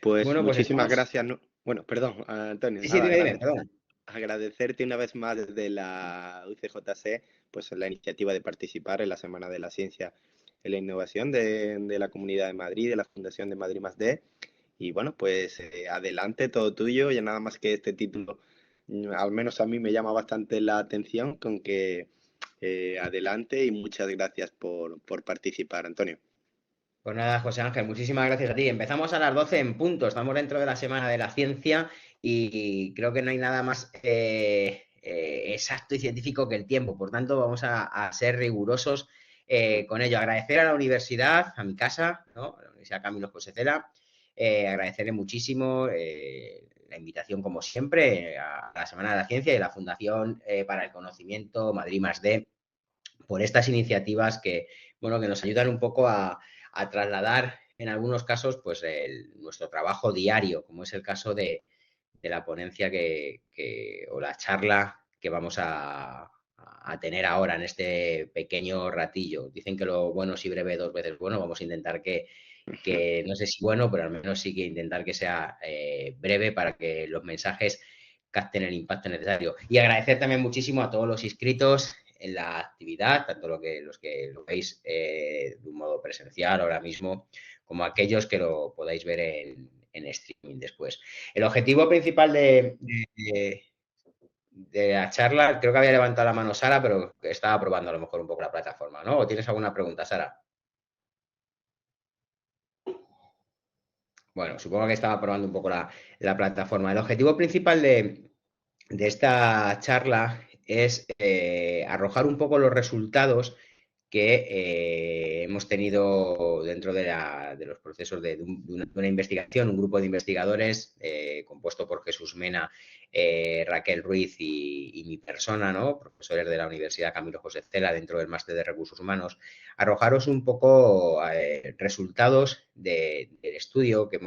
Pues Bueno, pues muchísimas estamos. gracias. Bueno, perdón, Antonio, Sí, sí, nada, dime, perdón. agradecerte una vez más desde la UCJC, pues la iniciativa de participar en la Semana de la Ciencia y la Innovación de la Comunidad de Madrid, de la Fundación de Madrid Más D. Y bueno, pues adelante, todo tuyo. Ya nada más que este título, al menos a mí me llama bastante la atención, con que adelante y muchas gracias por participar, Antonio. Pues nada, José Ángel, muchísimas gracias a ti. Empezamos a las 12 en punto. Estamos dentro de la Semana de la Ciencia y creo que no hay nada más exacto y científico que el tiempo. Por tanto, vamos a ser rigurosos con ello. Agradecer a la universidad, a mi casa, ¿no? A la Universidad Camilo José Cela. Agradecerle muchísimo la invitación, como siempre, a la Semana de la Ciencia y a la Fundación para el Conocimiento Madrid Más D por estas iniciativas que, bueno, que nos ayudan un poco a trasladar en algunos casos pues nuestro trabajo diario, como es el caso de la ponencia o la charla que vamos a tener ahora en este pequeño ratillo. Dicen que lo bueno si breve dos veces bueno, vamos a intentar que no sé si bueno, pero al menos sí que intentar que sea breve para que los mensajes capten el impacto necesario. Y agradecer también muchísimo a todos los inscritos en la actividad, tanto los que lo veis de un modo presencial ahora mismo, como aquellos que lo podáis ver en streaming después. El objetivo principal de la charla, creo que había levantado la mano Sara, pero estaba probando a lo mejor un poco la plataforma, ¿no? ¿O tienes alguna pregunta, Sara? Bueno, supongo que estaba probando un poco la plataforma. El objetivo principal de esta charla es arrojar un poco los resultados que hemos tenido dentro de los procesos de una investigación, un grupo de investigadores compuesto por Jesús Mena, Raquel Ruiz y mi persona, ¿no? Profesores de la Universidad Camilo José Cela dentro del Máster de Recursos Humanos, arrojaros un poco resultados del estudio que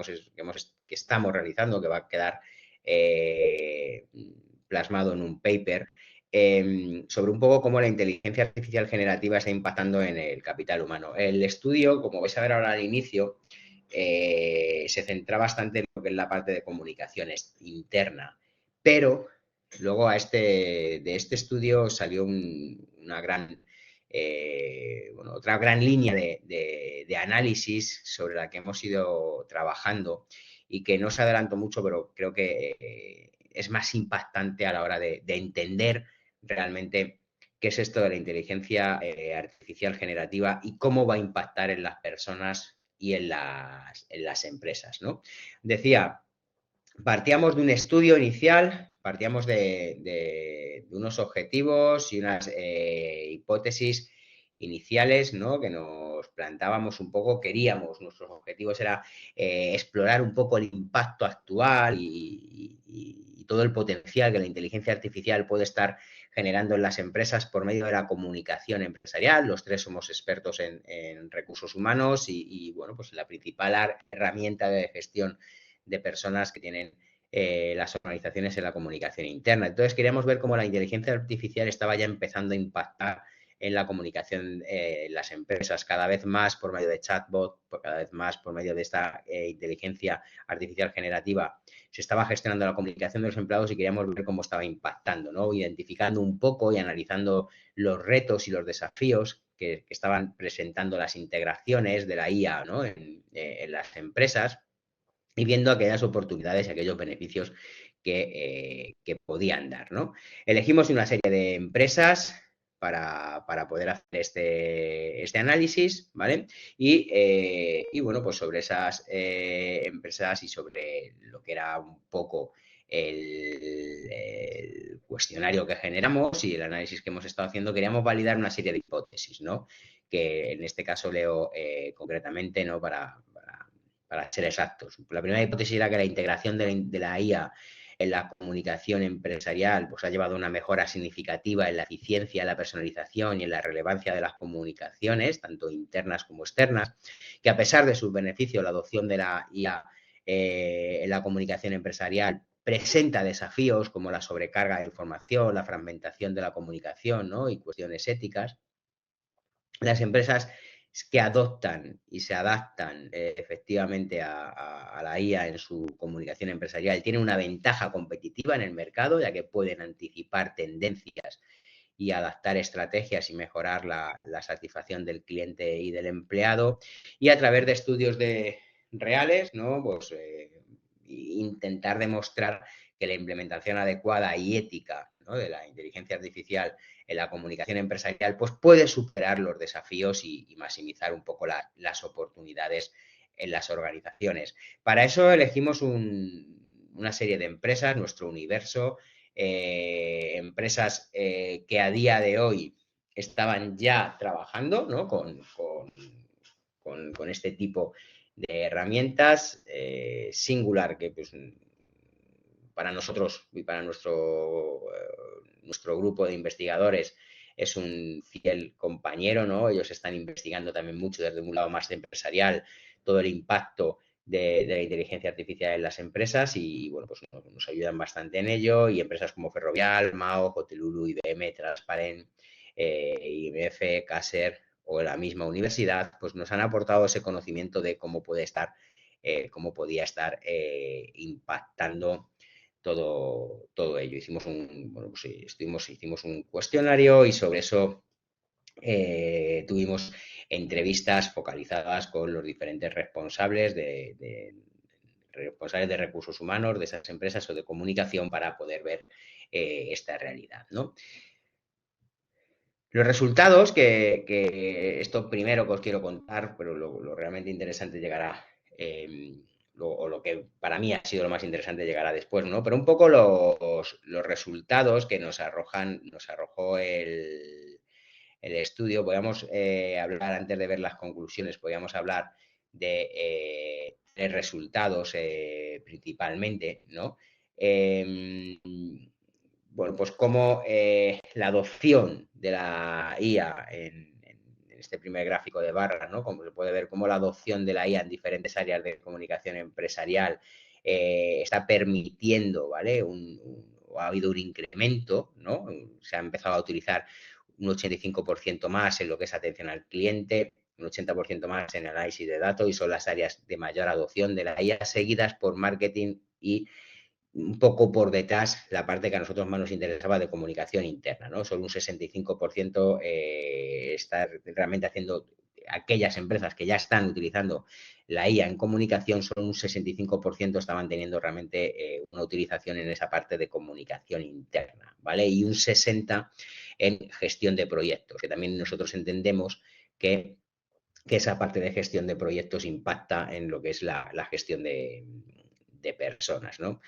estamos realizando, que va a quedar plasmado en un paper sobre un poco cómo la inteligencia artificial generativa está impactando en el capital humano. El estudio, como vais a ver ahora al inicio, se centra bastante en lo que es la parte de comunicaciones interna, pero luego de este estudio salió una gran otra gran línea de análisis sobre la que hemos ido trabajando y que no se adelantó mucho, pero creo que es más impactante a la hora de entender realmente qué es esto de la inteligencia artificial generativa y cómo va a impactar en las personas y en las empresas, ¿no? Decía, partíamos de un estudio inicial, partíamos de unos objetivos y unas hipótesis iniciales, ¿no? Que nos plantábamos un poco, queríamos, nuestros objetivos era explorar un poco el impacto actual y todo el potencial que la inteligencia artificial puede estar generando en las empresas por medio de la comunicación empresarial. Los tres somos expertos en recursos humanos bueno, pues la principal herramienta de gestión de personas que tienen las organizaciones en la comunicación interna. Entonces queríamos ver cómo la inteligencia artificial estaba ya empezando a impactar en la comunicación en las empresas, cada vez más por medio de chatbot, cada vez más por medio de esta inteligencia artificial generativa. Se estaba gestionando la comunicación de los empleados y queríamos ver cómo estaba impactando, ¿no? Identificando un poco y analizando los retos y los desafíos que estaban presentando las integraciones de la IA, ¿no? En las empresas y viendo aquellas oportunidades y aquellos beneficios que podían dar, ¿no? Elegimos una serie de empresas para poder hacer este análisis, ¿vale? Bueno, pues sobre esas empresas y sobre lo que era un poco el cuestionario que generamos y el análisis que hemos estado haciendo, queríamos validar una serie de hipótesis, ¿no? Que en este caso leo concretamente, ¿no? Para ser exactos. La primera hipótesis era que la integración de la IA en la comunicación empresarial pues, ha llevado a una mejora significativa en la eficiencia, la personalización y en la relevancia de las comunicaciones, tanto internas como externas, que a pesar de sus beneficios, la adopción de la IA en la comunicación empresarial presenta desafíos como la sobrecarga de información, la fragmentación de la comunicación, ¿no? Y cuestiones éticas. Las empresas que adoptan y se adaptan efectivamente a la IA en su comunicación empresarial tienen una ventaja competitiva en el mercado, ya que pueden anticipar tendencias y adaptar estrategias y mejorar la satisfacción del cliente y del empleado. Y a través de estudios reales, ¿no? Pues intentar demostrar que la implementación adecuada y ética, ¿no?, de la inteligencia artificial en la comunicación empresarial, pues puede superar los desafíos y maximizar un poco las oportunidades en las organizaciones. Para eso elegimos una serie de empresas, nuestro universo, empresas que a día de hoy estaban ya trabajando, ¿no?, con este tipo de herramientas. Singular, que pues para nosotros y para nuestro grupo de investigadores es un fiel compañero, ¿no? Ellos están investigando también mucho desde un lado más empresarial todo el impacto de la inteligencia artificial en las empresas y, bueno, pues nos ayudan bastante en ello, y empresas como Ferrovial, Mao, Hotelulu, IBM, Transparent, IMF, Caser o la misma universidad, pues nos han aportado ese conocimiento de cómo podía estar impactando todo ello. Hicimos un cuestionario y sobre eso tuvimos entrevistas focalizadas con los diferentes responsables de recursos humanos de esas empresas o de comunicación para poder ver esta realidad, ¿no? Los resultados, que esto primero que os quiero contar, pero lo realmente interesante llegará, o lo que para mí ha sido lo más interesante llegará después, ¿no? Pero un poco los resultados que nos arrojó el estudio. Podríamos hablar, antes de ver las conclusiones, podríamos hablar de resultados principalmente, ¿no? Bueno, pues cómo la adopción de la IA en este primer gráfico de barras, ¿no? Como se puede ver, cómo la adopción de la IA en diferentes áreas de comunicación empresarial está permitiendo, ¿vale? Ha habido un incremento, ¿no? Se ha empezado a utilizar un 85% más en lo que es atención al cliente, un 80% más en análisis de datos, y son las áreas de mayor adopción de la IA, seguidas por marketing y un poco por detrás la parte que a nosotros más nos interesaba de comunicación interna, ¿no? Solo un 65% está realmente haciendo, aquellas empresas que ya están utilizando la IA en comunicación, solo un 65% estaban teniendo realmente una utilización en esa parte de comunicación interna, ¿vale? Y un 60% en gestión de proyectos, que también nosotros entendemos que esa parte de gestión de proyectos impacta en lo que es la gestión de personas, ¿no?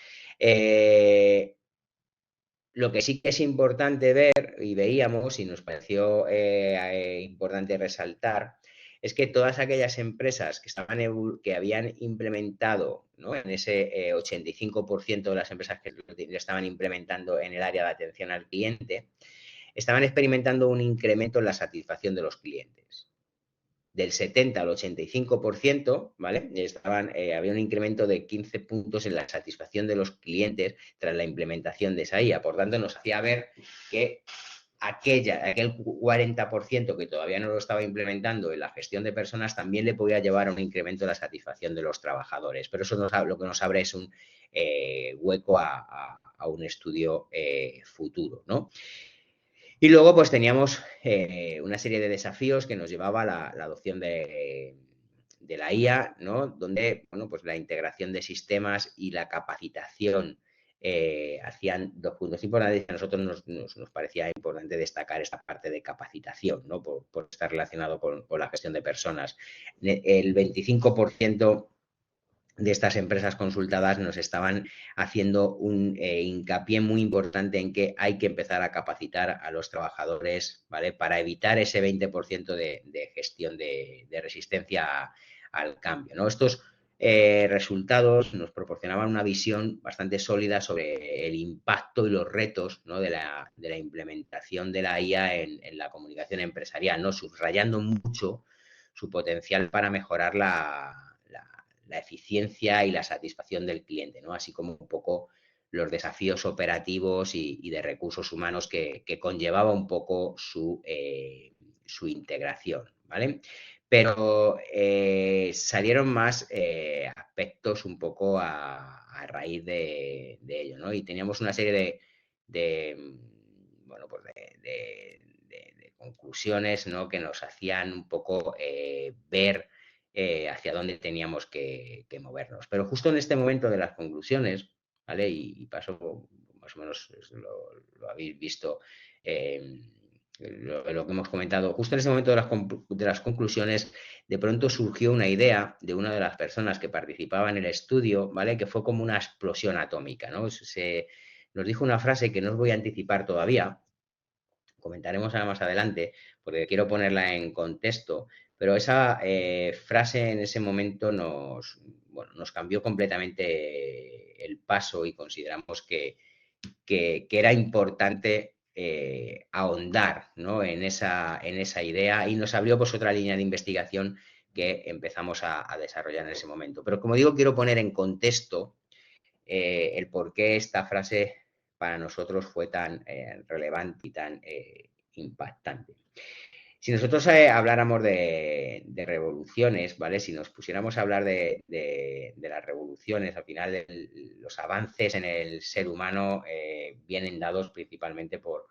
Lo que sí que es importante ver, y veíamos, y nos pareció importante resaltar, es que todas aquellas empresas que habían implementado, ¿no?, en ese 85% de las empresas que lo estaban implementando en el área de atención al cliente, estaban experimentando un incremento en la satisfacción de los clientes. Del 70 al 85%, ¿vale? Había un incremento de 15 puntos en la satisfacción de los clientes tras la implementación de esa IA. Por tanto, nos hacía ver que aquel 40% que todavía no lo estaba implementando en la gestión de personas también le podía llevar a un incremento de la satisfacción de los trabajadores. Pero eso lo que nos abre es un hueco a un estudio futuro, ¿no? Y luego pues teníamos una serie de desafíos que nos llevaba a la adopción de la IA, ¿no? Donde, bueno, pues la integración de sistemas y la capacitación hacían 2 puntos importantes, y a nosotros nos parecía importante destacar esta parte de capacitación, ¿no? Por estar relacionado con la gestión de personas. El 25% de estas empresas consultadas nos estaban haciendo un hincapié muy importante en que hay que empezar a capacitar a los trabajadores, ¿vale?, para evitar ese 20% de gestión de resistencia al cambio, ¿no? Estos resultados nos proporcionaban una visión bastante sólida sobre el impacto y los retos, ¿no?, de la implementación de la IA en la comunicación empresarial, ¿no?, subrayando mucho su potencial para mejorar la eficiencia y la satisfacción del cliente, ¿no? Así como un poco los desafíos operativos y de recursos humanos que conllevaba un poco su integración, ¿vale? pero salieron más aspectos un poco a raíz de ello, ¿no? Y teníamos una serie bueno, pues de conclusiones, ¿no? Que nos hacían un poco ver hacia dónde teníamos que movernos. Pero justo en este momento de las conclusiones, ¿vale? Y pasó, más o menos lo habéis visto, lo que hemos comentado, justo en ese momento de las conclusiones, de pronto surgió una idea de una de las personas que participaba en el estudio, ¿vale? Que fue como una explosión atómica, ¿no? Nos dijo una frase que no os voy a anticipar todavía, comentaremos ahora más adelante, porque quiero ponerla en contexto, pero esa frase en ese momento bueno, nos cambió completamente el paso y consideramos que era importante ahondar, ¿no? En esa idea, y nos abrió pues otra línea de investigación que empezamos a desarrollar en ese momento. Pero como digo, quiero poner en contexto el por qué esta frase para nosotros fue tan relevante y tan impactante. Si nosotros habláramos de revoluciones, ¿vale? Si nos pusiéramos a hablar de las revoluciones, al final los avances en el ser humano vienen dados principalmente por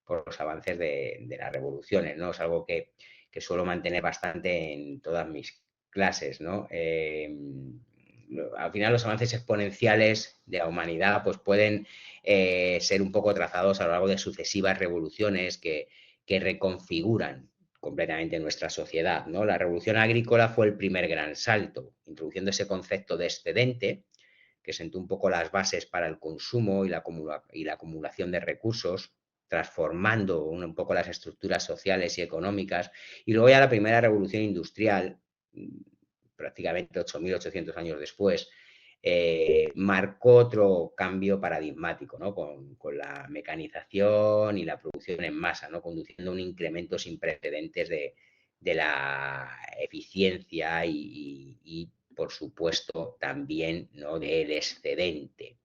los avances de las revoluciones, ¿no? Es algo que suelo mantener bastante en todas mis clases, ¿no? Al final los avances exponenciales de la humanidad pues pueden ser un poco trazados a lo largo de sucesivas revoluciones que reconfiguran completamente nuestra sociedad, ¿no? La revolución agrícola fue el primer gran salto, introduciendo ese concepto de excedente, que sentó un poco las bases para el consumo y la acumulación de recursos, transformando un poco las estructuras sociales y económicas. Y luego ya la primera revolución industrial, prácticamente 8.800 años después, marcó otro cambio paradigmático, ¿no? Con la mecanización y la producción en masa, ¿no? Conduciendo a un incremento sin precedentes de la eficiencia y, por supuesto, también, ¿no? Del excedente.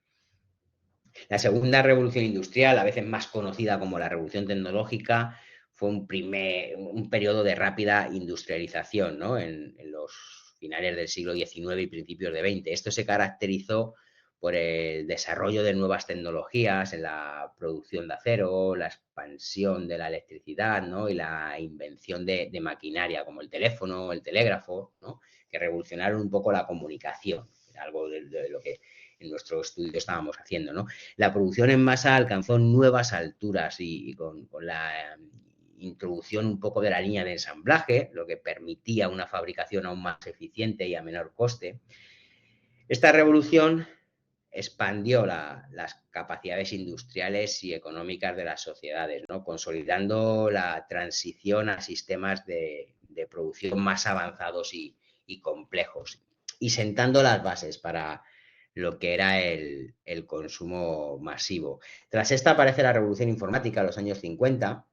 La segunda revolución industrial, a veces más conocida como la revolución tecnológica, fue un periodo de rápida industrialización, ¿no? En los finales del siglo XIX y principios de XX. Esto se caracterizó por el desarrollo de nuevas tecnologías en la producción de acero, la expansión de la electricidad, ¿no? Y la invención de maquinaria como el teléfono, el telégrafo, ¿no? Que revolucionaron un poco la comunicación, algo de lo que en nuestro estudio estábamos haciendo, ¿no? La producción en masa alcanzó nuevas alturas y con la introducción un poco de la línea de ensamblaje, lo que permitía una fabricación aún más eficiente y a menor coste. Esta revolución expandió las capacidades industriales y económicas de las sociedades, ¿no? Consolidando la transición a sistemas de producción más avanzados y complejos, y sentando las bases para lo que era el consumo masivo. Tras esta aparece la revolución informática en los años 50,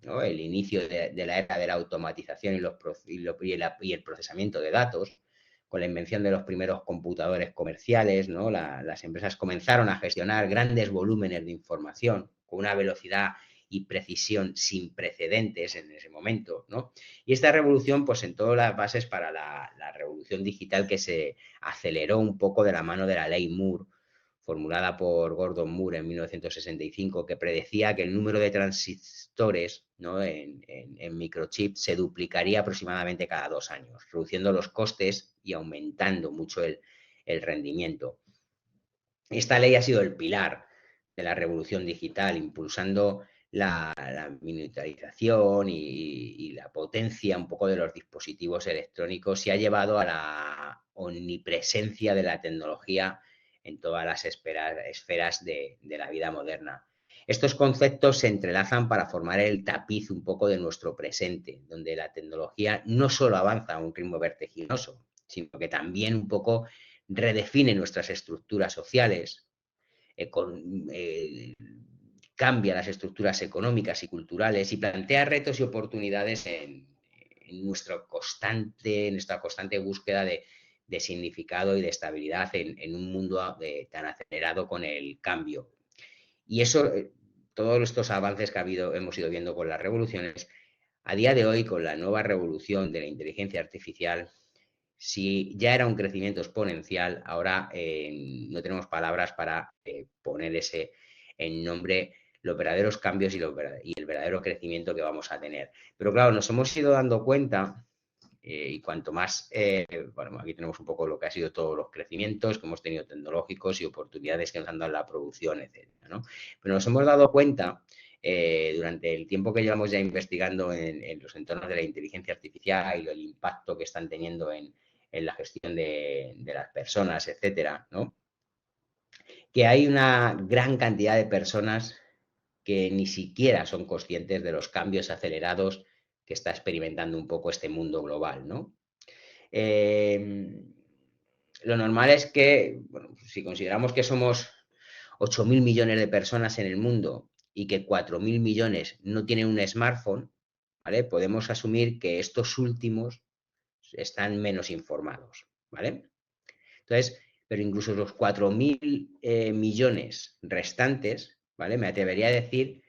¿no? El inicio de la era de la automatización y el procesamiento de datos, con la invención de los primeros computadores comerciales, ¿no? Las empresas comenzaron a gestionar grandes volúmenes de información con una velocidad y precisión sin precedentes en ese momento, ¿no? Y esta revolución pues sentó las bases para la revolución digital, que se aceleró un poco de la mano de la ley Moore, formulada por Gordon Moore en 1965, que predecía que el número de transistores, ¿no? en microchips se duplicaría aproximadamente cada 2 años, reduciendo los costes y aumentando mucho el rendimiento. Esta ley ha sido el pilar de la revolución digital, impulsando la miniaturización y la potencia un poco de los dispositivos electrónicos, y ha llevado a la omnipresencia de la tecnología en todas las esferas de la vida moderna. Estos conceptos se entrelazan para formar el tapiz un poco de nuestro presente, donde la tecnología no solo avanza a un ritmo vertiginoso, sino que también un poco redefine nuestras estructuras sociales, cambia las estructuras económicas y culturales y plantea retos y oportunidades en nuestra constante búsqueda de significado y de estabilidad en un mundo tan acelerado con el cambio. Y eso, todos estos avances que hemos ido viendo con las revoluciones, A día de hoy, con la nueva revolución de la inteligencia artificial, si ya era un crecimiento exponencial, ahora no tenemos palabras para poner ese en nombre los verdaderos cambios y el verdadero crecimiento que vamos a tener. Pero claro, nos hemos ido dando cuenta, y cuanto más, bueno, aquí tenemos un poco lo que ha sido todos los crecimientos que hemos tenido tecnológicos y oportunidades que nos han dado en la producción, etcétera, ¿no? Pero nos hemos dado cuenta durante el tiempo que llevamos ya investigando en los entornos de la inteligencia artificial y el impacto que están teniendo en la gestión de las personas, etcétera, ¿no? Que hay una gran cantidad de personas que ni siquiera son conscientes de los cambios acelerados que está experimentando un poco este mundo global, ¿no? Eh, lo normal es que, bueno, si consideramos que somos 8.000 millones de personas en el mundo y que 4.000 millones no tienen un smartphone, ¿vale? Podemos asumir que estos últimos están menos informados, ¿vale? Entonces, pero incluso los 4.000 millones restantes, ¿vale? Me atrevería a decir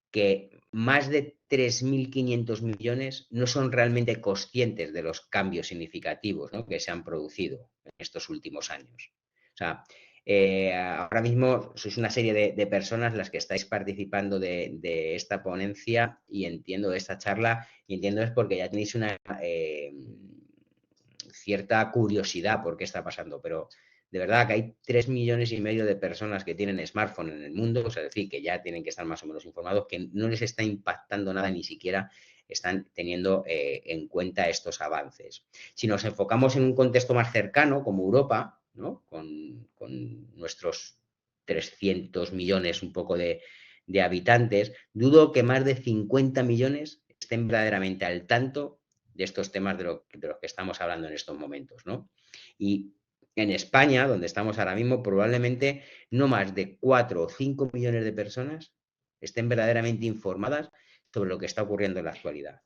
que más de 3.500 millones no son realmente conscientes de los cambios significativos, ¿no?, que se han producido en estos últimos años. O sea, ahora mismo sois una serie de personas las que estáis participando de esta ponencia y entiendo de esta charla y entiendo es porque ya tenéis una cierta curiosidad por qué está pasando, pero de verdad que hay 3,5 millones de personas que tienen smartphone en el mundo, o sea, es decir, que ya tienen que estar más o menos informados, que no les está impactando nada, ni siquiera están teniendo en cuenta estos avances. Si nos enfocamos en un contexto más cercano, como Europa, ¿no?, con nuestros 300 millones un poco de habitantes, dudo que más de 50 millones estén verdaderamente al tanto de estos temas de los que estamos hablando en estos momentos, ¿no? Y en España, donde estamos ahora mismo, probablemente no más de 4 o 5 millones de personas estén verdaderamente informadas sobre lo que está ocurriendo en la actualidad.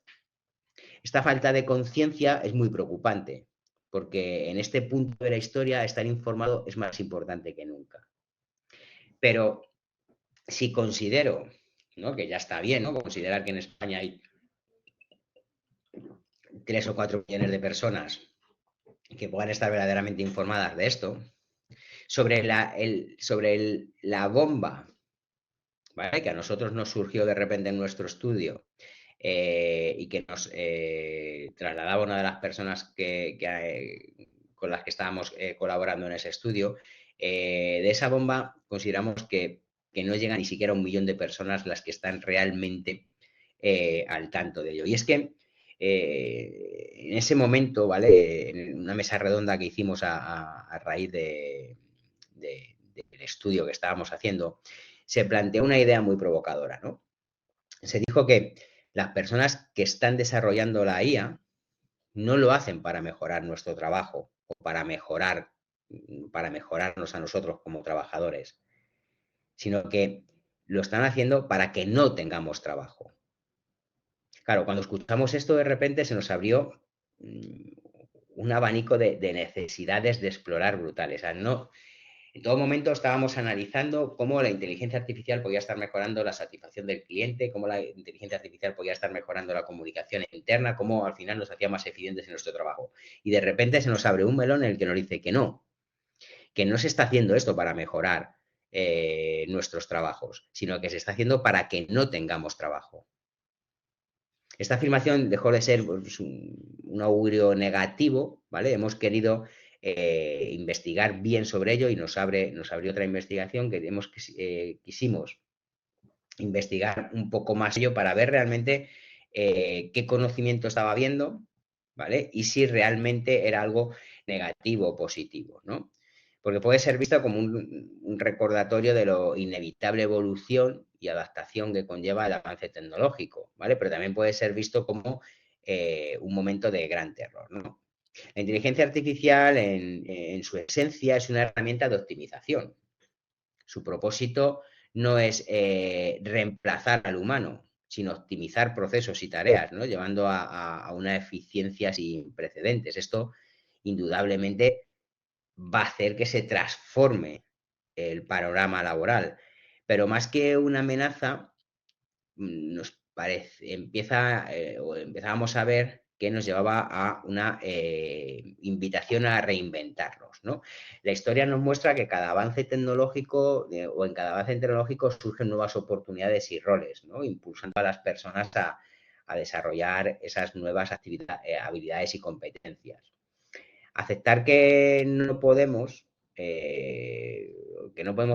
Esta falta de conciencia es muy preocupante, porque en este punto de la historia estar informado es más importante que nunca. Pero si considero, ¿no?, que ya está bien, ¿no?, considerar que en España hay 3 o 4 millones de personas que puedan estar verdaderamente informadas de esto, sobre la bomba, ¿vale?, que a nosotros nos surgió de repente en nuestro estudio y que nos trasladaba una de las personas con las que estábamos colaborando en ese estudio. De esa bomba consideramos que no llega ni siquiera a 1 millón de personas las que están realmente al tanto de ello. Y es que en ese momento, ¿vale?, en una mesa redonda que hicimos a raíz del estudio que estábamos haciendo, se planteó una idea muy provocadora, ¿no? Se dijo que las personas que están desarrollando la IA no lo hacen para mejorar nuestro trabajo o para mejorarnos a nosotros como trabajadores, sino que lo están haciendo para que no tengamos trabajo. Claro, cuando escuchamos esto, de repente se nos abrió un abanico de necesidades de explorar brutales. O sea, no, en todo momento estábamos analizando cómo la inteligencia artificial podía estar mejorando la satisfacción del cliente, cómo la inteligencia artificial podía estar mejorando la comunicación interna, cómo al final nos hacía más eficientes en nuestro trabajo. Y de repente se nos abre un melón en el que nos dice que no se está haciendo esto para mejorar nuestros trabajos, sino que se está haciendo para que no tengamos trabajo. Esta afirmación dejó de ser pues, un augurio negativo, ¿vale? Hemos querido investigar bien sobre ello y nos abrió otra investigación que quisimos investigar un poco más ello para ver realmente qué conocimiento estaba habiendo, ¿vale? Y si realmente era algo negativo o positivo, ¿no? Porque puede ser visto como un recordatorio de lo inevitable evolución y adaptación que conlleva el avance tecnológico, ¿vale? Pero también puede ser visto como un momento de gran terror, ¿no? La inteligencia artificial, en su esencia, es una herramienta de optimización. Su propósito no es reemplazar al humano, sino optimizar procesos y tareas, ¿no?, llevando a una eficiencia sin precedentes. Esto, indudablemente, va a hacer que se transforme el panorama laboral. Pero más que una amenaza, empezábamos a ver que nos llevaba a una invitación a reinventarnos, ¿no? La historia nos muestra que cada avance tecnológico o en cada avance tecnológico surgen nuevas oportunidades y roles, ¿no? Impulsando a las personas a desarrollar esas nuevas habilidades y competencias. Aceptar que no podemos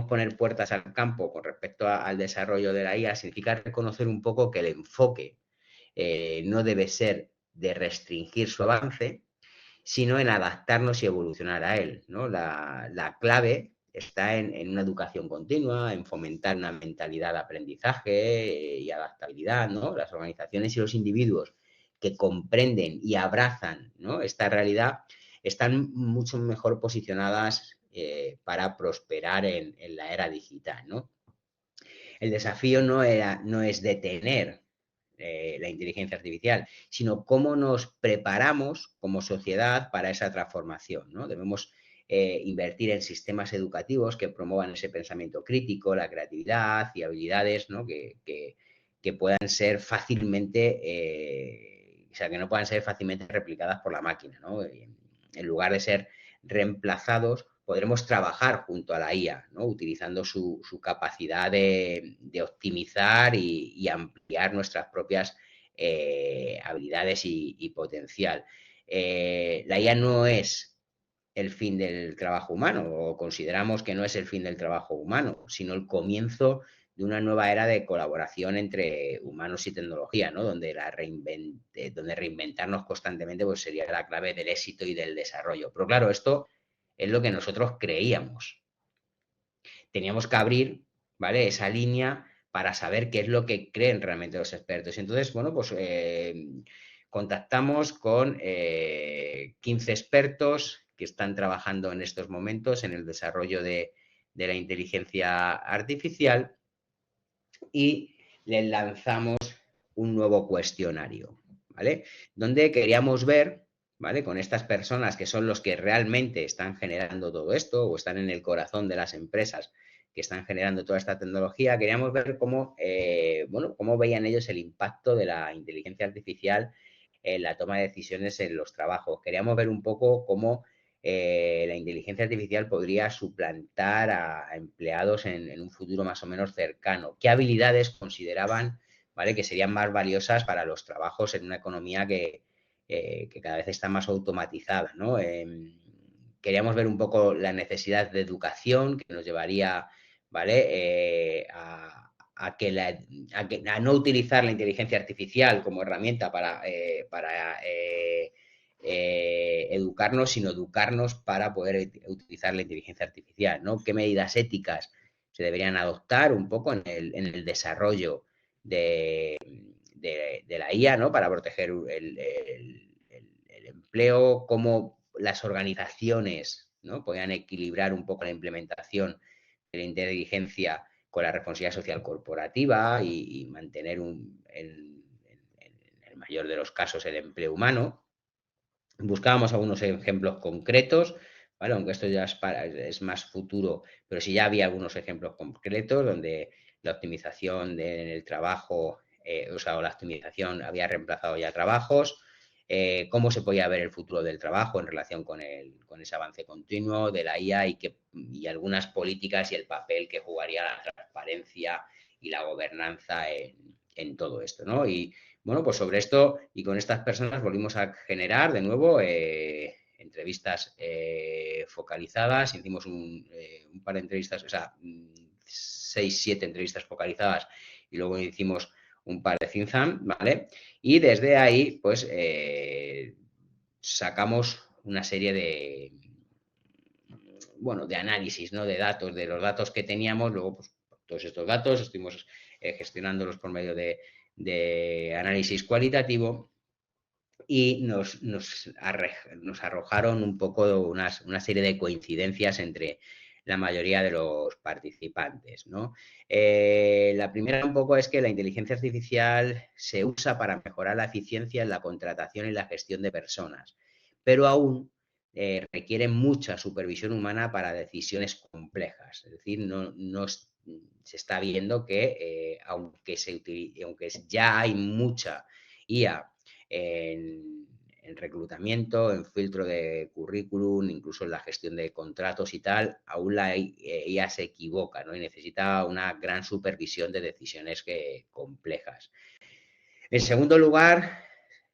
poner puertas al campo con respecto al desarrollo de la IA significa reconocer un poco que el enfoque no debe ser de restringir su avance, sino en adaptarnos y evolucionar a él, ¿no? La clave está en una educación continua, en fomentar una mentalidad de aprendizaje y adaptabilidad, ¿no? Las organizaciones y los individuos que comprenden y abrazan, ¿no?, esta realidad están mucho mejor posicionadas para prosperar en la era digital, ¿no? El desafío no es detener la inteligencia artificial, sino cómo nos preparamos como sociedad para esa transformación, ¿no? Debemos invertir en sistemas educativos que promuevan ese pensamiento crítico, la creatividad y habilidades, ¿no?, que puedan ser fácilmente, o sea, que no puedan ser fácilmente replicadas por la máquina, ¿no? En lugar de ser reemplazados, podremos trabajar junto a la IA, ¿no?, utilizando su capacidad de optimizar y ampliar nuestras propias habilidades y potencial. La IA no es el fin del trabajo humano, o consideramos que no es el fin del trabajo humano, sino el comienzo de una nueva era de colaboración entre humanos y tecnología, ¿no?, donde reinventarnos constantemente pues, sería la clave del éxito y del desarrollo. Pero claro, esto es lo que nosotros creíamos. Teníamos que abrir, ¿vale?, esa línea para saber qué es lo que creen realmente los expertos. Entonces, bueno, pues contactamos con 15 expertos que están trabajando en estos momentos en el desarrollo de la inteligencia artificial y les lanzamos un nuevo cuestionario, ¿vale?, donde queríamos ver, ¿vale?, con estas personas que son los que realmente están generando todo esto o están en el corazón de las empresas que están generando toda esta tecnología, queríamos ver cómo veían ellos el impacto de la inteligencia artificial en la toma de decisiones en los trabajos. Queríamos ver un poco cómo la inteligencia artificial podría suplantar a empleados en un futuro más o menos cercano. ¿Qué habilidades consideraban, ¿vale?, que serían más valiosas para los trabajos en una economía que cada vez está más automatizada, ¿no? Queríamos ver un poco la necesidad de educación que nos llevaría, ¿vale?, a no utilizar la inteligencia artificial como herramienta para educarnos, sino educarnos para poder utilizar la inteligencia artificial, ¿no? ¿Qué medidas éticas se deberían adoptar un poco en el desarrollo de la IA, ¿no?, para proteger el empleo, cómo las organizaciones, ¿no?, podían equilibrar un poco la implementación de la inteligencia con la responsabilidad social corporativa y mantener en el mayor de los casos el empleo humano. Buscábamos algunos ejemplos concretos, ¿vale?, aunque esto ya es más futuro, pero sí ya había algunos ejemplos concretos donde la optimización en el trabajo, o la optimización había reemplazado ya trabajos, cómo se podía ver el futuro del trabajo en relación con ese avance continuo de la IA y algunas políticas y el papel que jugaría la transparencia y la gobernanza en todo esto, ¿no? Y bueno, pues sobre esto y con estas personas volvimos a generar de nuevo entrevistas focalizadas, hicimos un par de entrevistas, o sea, 6, 7 entrevistas focalizadas y luego hicimos un par de think tank, ¿vale? Y desde ahí, pues, sacamos una serie de análisis, ¿no?, de datos, de los datos que teníamos, luego, pues, todos estos datos estuvimos gestionándolos por medio de análisis cualitativo y nos arrojaron un poco una serie de coincidencias entre la mayoría de los participantes, ¿no? La primera un poco es que la inteligencia artificial se usa para mejorar la eficiencia en la contratación y la gestión de personas, pero aún requiere mucha supervisión humana para decisiones complejas. Es decir, no se está viendo que aunque ya hay mucha IA en reclutamiento, en filtro de currículum, incluso en la gestión de contratos y tal, aún la IA se equivoca, ¿no? Y necesita una gran supervisión de decisiones complejas. En segundo lugar,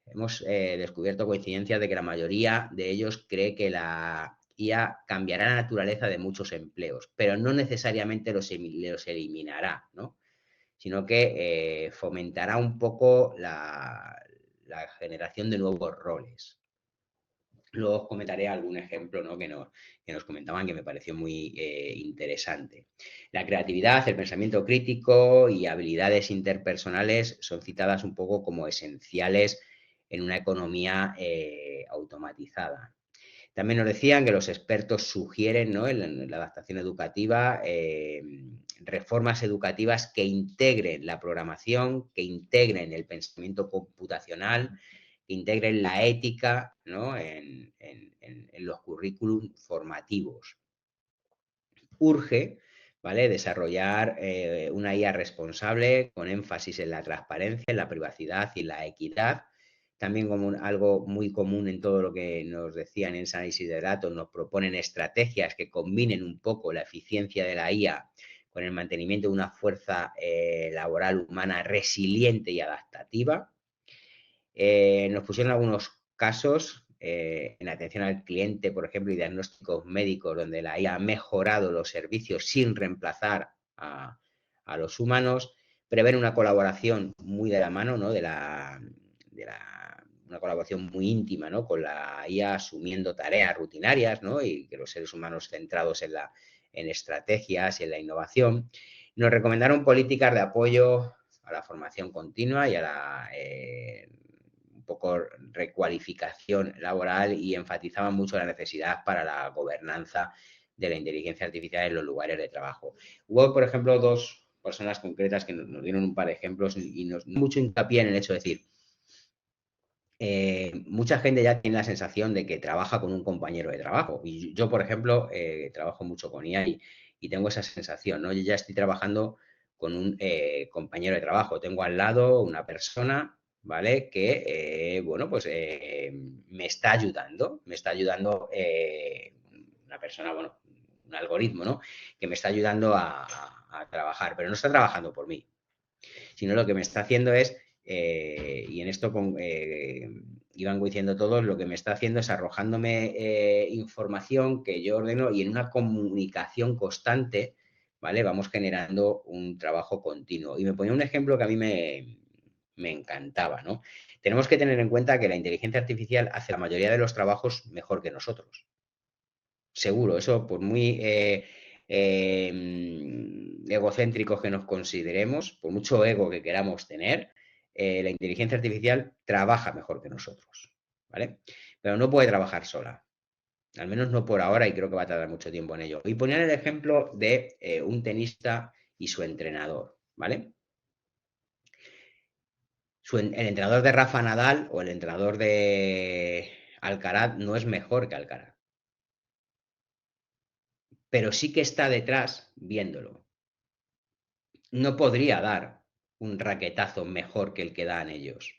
hemos descubierto coincidencias de que la mayoría de ellos cree que la IA cambiará la naturaleza de muchos empleos, pero no necesariamente los eliminará, ¿no? Sino que fomentará un poco la generación de nuevos roles. Luego os comentaré algún ejemplo, ¿no? que nos comentaban que me pareció muy interesante. La creatividad, el pensamiento crítico y habilidades interpersonales son citadas un poco como esenciales en una economía automatizada. También nos decían que los expertos sugieren, ¿no? en la adaptación educativa reformas educativas que integren la programación, que integren el pensamiento computacional, que integren la ética, ¿no? en los currículum formativos. Urge, ¿vale? Desarrollar una IA responsable con énfasis en la transparencia, en la privacidad y en la equidad. También como algo muy común en todo lo que nos decían en análisis de datos, nos proponen estrategias que combinen un poco la eficiencia de la IA con el mantenimiento de una fuerza laboral humana resiliente y adaptativa. Nos pusieron algunos casos en atención al cliente, por ejemplo, y diagnósticos médicos, donde la IA ha mejorado los servicios sin reemplazar a los humanos. Prever una colaboración muy de la mano, ¿no? Una colaboración muy íntima, ¿no? Con la IA asumiendo tareas rutinarias, ¿no? Y que los seres humanos centrados en estrategias y en la innovación. Nos recomendaron políticas de apoyo a la formación continua y a la un poco recualificación laboral, y enfatizaban mucho la necesidad para la gobernanza de la inteligencia artificial en los lugares de trabajo. Hubo, por ejemplo, dos personas concretas que nos dieron un par de ejemplos y nos mucho hincapié en el hecho de decir, mucha gente ya tiene la sensación de que trabaja con un compañero de trabajo. Y yo, por ejemplo, trabajo mucho con IA y tengo esa sensación, ¿no? Yo ya estoy trabajando con un compañero de trabajo. Tengo al lado una persona, ¿vale? Que, bueno, pues me está ayudando una persona, bueno, un algoritmo, ¿no? Que me está ayudando a trabajar, pero no está trabajando por mí, sino lo que me está haciendo es y en esto iban diciendo todos, lo que me está haciendo es arrojándome información que yo ordeno, y en una comunicación constante, ¿vale? Vamos generando un trabajo continuo. Y me ponía un ejemplo que a mí me encantaba, ¿no? Tenemos que tener en cuenta que la inteligencia artificial hace la mayoría de los trabajos mejor que nosotros. Seguro, eso por muy egocéntricos que nos consideremos, por mucho ego que queramos tener, la inteligencia artificial trabaja mejor que nosotros, ¿vale? Pero no puede trabajar sola, al menos no por ahora, y creo que va a tardar mucho tiempo en ello. Y ponían el ejemplo de un tenista y su entrenador, ¿vale? El entrenador de Rafa Nadal o el entrenador de Alcaraz no es mejor que Alcaraz, pero sí que está detrás viéndolo. No podría dar un raquetazo mejor que el que dan ellos,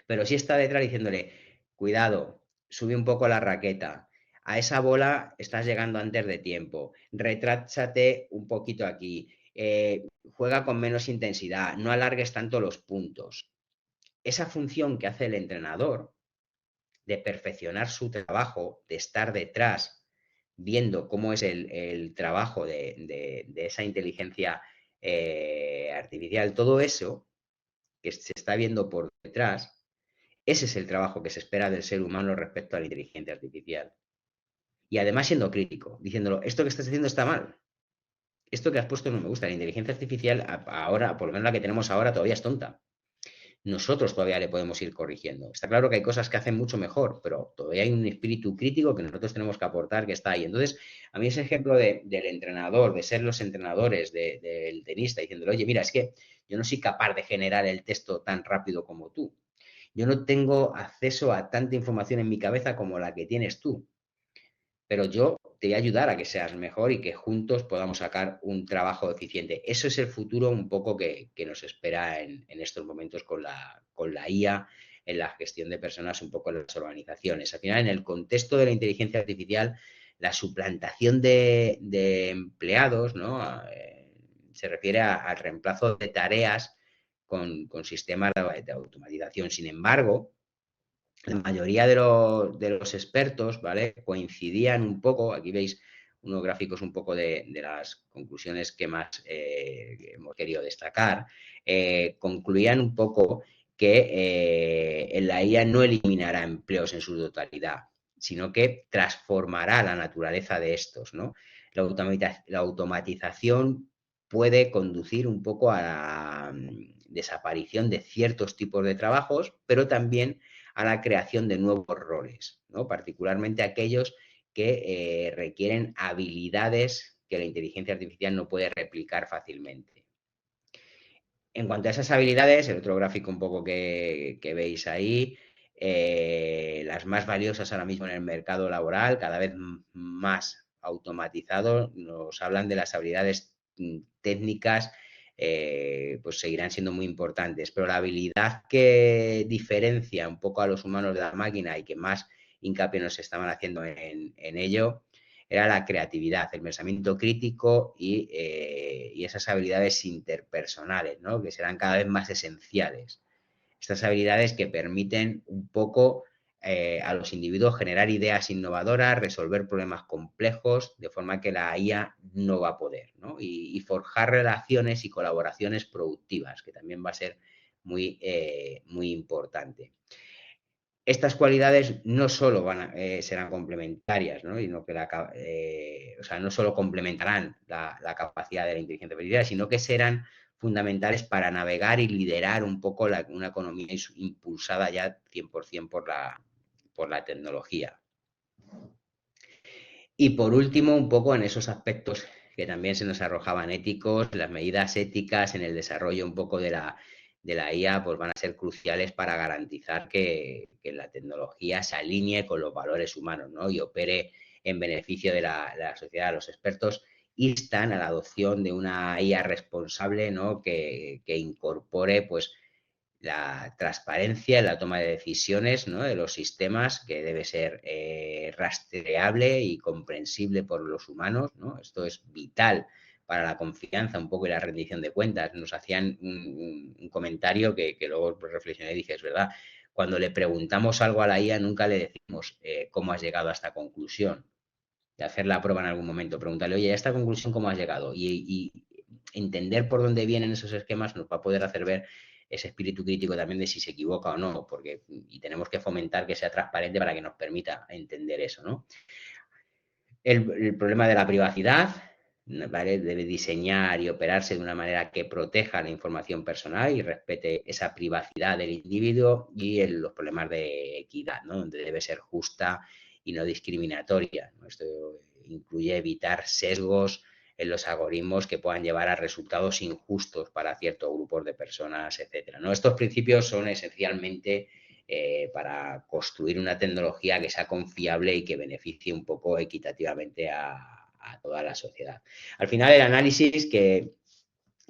pero sí está detrás diciéndole, cuidado, sube un poco la raqueta, a esa bola estás llegando antes de tiempo, retráchate un poquito aquí, juega con menos intensidad, no alargues tanto los puntos. Esa función que hace el entrenador de perfeccionar su trabajo, de estar detrás, viendo cómo es el trabajo de esa inteligencia artificial, todo eso que se está viendo por detrás, ese es el trabajo que se espera del ser humano respecto a la inteligencia artificial. Y además siendo crítico, diciéndolo, esto que estás haciendo está mal, esto que has puesto no me gusta, la inteligencia artificial ahora, por lo menos la que tenemos ahora, todavía es tonta. Nosotros todavía le podemos ir corrigiendo. Está claro que hay cosas que hacen mucho mejor, pero todavía hay un espíritu crítico que nosotros tenemos que aportar, que está ahí. Entonces, a mí ese ejemplo del entrenador, de ser los entrenadores del tenista, diciéndole, oye, mira, es que yo no soy capaz de generar el texto tan rápido como tú. Yo no tengo acceso a tanta información en mi cabeza como la que tienes tú, pero yo te voy a ayudar a que seas mejor y que juntos podamos sacar un trabajo eficiente. Eso es el futuro un poco que nos espera en estos momentos con la IA en la gestión de personas un poco en las organizaciones. Al final, en el contexto de la inteligencia artificial, la suplantación de empleados, ¿no? Se refiere al reemplazo de tareas con sistemas de automatización. Sin embargo, la mayoría de los expertos, ¿vale? Coincidían un poco, aquí veis unos gráficos un poco de las conclusiones que más hemos querido destacar, concluían un poco que la IA no eliminará empleos en su totalidad, sino que transformará la naturaleza de estos, ¿no? La automatización puede conducir un poco a la desaparición de ciertos tipos de trabajos, pero también a la creación de nuevos roles, ¿no? Particularmente aquellos que requieren habilidades que la inteligencia artificial no puede replicar fácilmente. En cuanto a esas habilidades, el otro gráfico un poco que veis ahí, las más valiosas ahora mismo en el mercado laboral, cada vez más automatizado, nos hablan de las habilidades técnicas, pues seguirán siendo muy importantes, pero la habilidad que diferencia un poco a los humanos de la máquina y que más hincapié nos estaban haciendo en ello, era la creatividad, el pensamiento crítico y esas habilidades interpersonales, ¿no? Que serán cada vez más esenciales. Estas habilidades que permiten un poco a los individuos generar ideas innovadoras, resolver problemas complejos, de forma que la IA no va a poder, ¿no? Y forjar relaciones y colaboraciones productivas, que también va a ser muy importante. Estas cualidades no solo serán complementarias, ¿no? Sino que o sea, no solo complementarán la capacidad de la inteligencia artificial, sino que serán fundamentales para navegar y liderar un poco una economía impulsada ya 100% por la tecnología. Y por último, un poco en esos aspectos que también se nos arrojaban éticos, las medidas éticas en el desarrollo un poco de la IA pues van a ser cruciales para garantizar que la tecnología se alinee con los valores humanos, ¿no? Y opere en beneficio de la sociedad. Los expertos instan a la adopción de una IA responsable, ¿no? Que incorpore pues la transparencia en la toma de decisiones, ¿no? De los sistemas, que debe ser rastreable y comprensible por los humanos, ¿no? Esto es vital para la confianza un poco y la rendición de cuentas. Nos hacían un comentario que luego reflexioné y dije, es verdad, cuando le preguntamos algo a la IA nunca le decimos cómo has llegado a esta conclusión, de hacer la prueba en algún momento, preguntarle, oye, ¿a esta conclusión cómo has llegado? Y entender por dónde vienen esos esquemas nos va a poder hacer ver ese espíritu crítico también de si se equivoca o no, porque y tenemos que fomentar que sea transparente para que nos permita entender eso, ¿no? El problema de la privacidad, ¿vale? Debe diseñar y operarse de una manera que proteja la información personal y respete esa privacidad del individuo y los problemas de equidad, ¿no? Donde debe ser justa y no discriminatoria, ¿no? Esto incluye evitar sesgos en los algoritmos que puedan llevar a resultados injustos para ciertos grupos de personas, etcétera, ¿no? Estos principios son esencialmente para construir una tecnología que sea confiable y que beneficie un poco equitativamente a toda la sociedad. Al final, el análisis que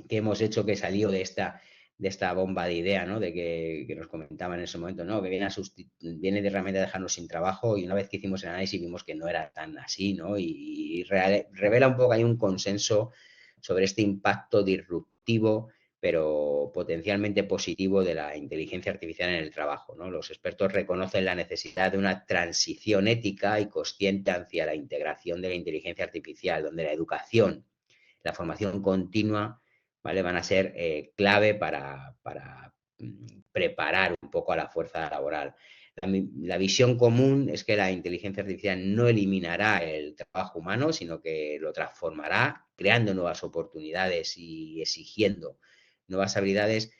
hemos hecho que salió de esta bomba de idea, ¿no? De que nos comentaban en ese momento, ¿no? Que viene de realmente a dejarnos sin trabajo, y una vez que hicimos el análisis vimos que no era tan así, ¿no? Y revela un poco que hay un consenso sobre este impacto disruptivo pero potencialmente positivo de la inteligencia artificial en el trabajo, ¿no? Los expertos reconocen la necesidad de una transición ética y consciente hacia la integración de la inteligencia artificial, donde la educación, la formación continua, ¿vale? Van a ser clave para preparar un poco a la fuerza laboral. La visión común es que la inteligencia artificial no eliminará el trabajo humano, sino que lo transformará, creando nuevas oportunidades y exigiendo nuevas habilidades.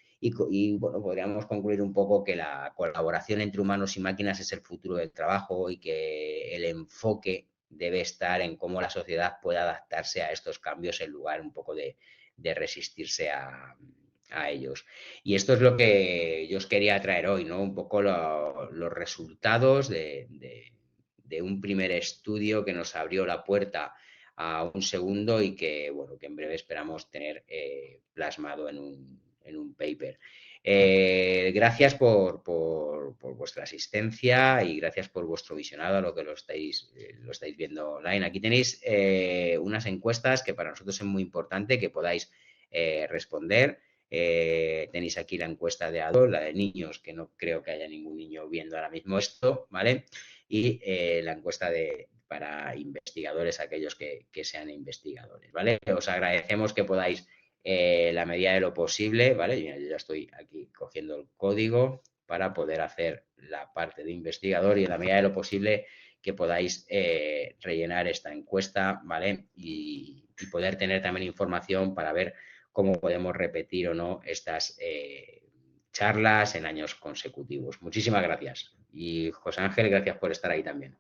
Bueno, podríamos concluir un poco que la colaboración entre humanos y máquinas es el futuro del trabajo y que el enfoque debe estar en cómo la sociedad puede adaptarse a estos cambios en lugar un poco de resistirse a ellos. Y esto es lo que yo os quería traer hoy, ¿no? Un poco los resultados de de un primer estudio que nos abrió la puerta a un segundo y que, bueno, que en breve esperamos tener plasmado en un paper. Gracias por vuestra asistencia y gracias por vuestro visionado a lo que lo estáis viendo online. Aquí tenéis unas encuestas que para nosotros es muy importante que podáis responder. Tenéis aquí la encuesta de adultos, la de niños, que no creo que haya ningún niño viendo ahora mismo esto, ¿vale? Y la encuesta para investigadores, aquellos que sean investigadores, ¿vale? Os agradecemos que podáis, la medida de lo posible, ¿vale? Yo ya estoy aquí cogiendo el código para poder hacer la parte de investigador y en la medida de lo posible que podáis rellenar esta encuesta, ¿vale? Y poder tener también información para ver cómo podemos repetir o no estas charlas en años consecutivos. Muchísimas gracias. Y José Ángel, gracias por estar ahí también.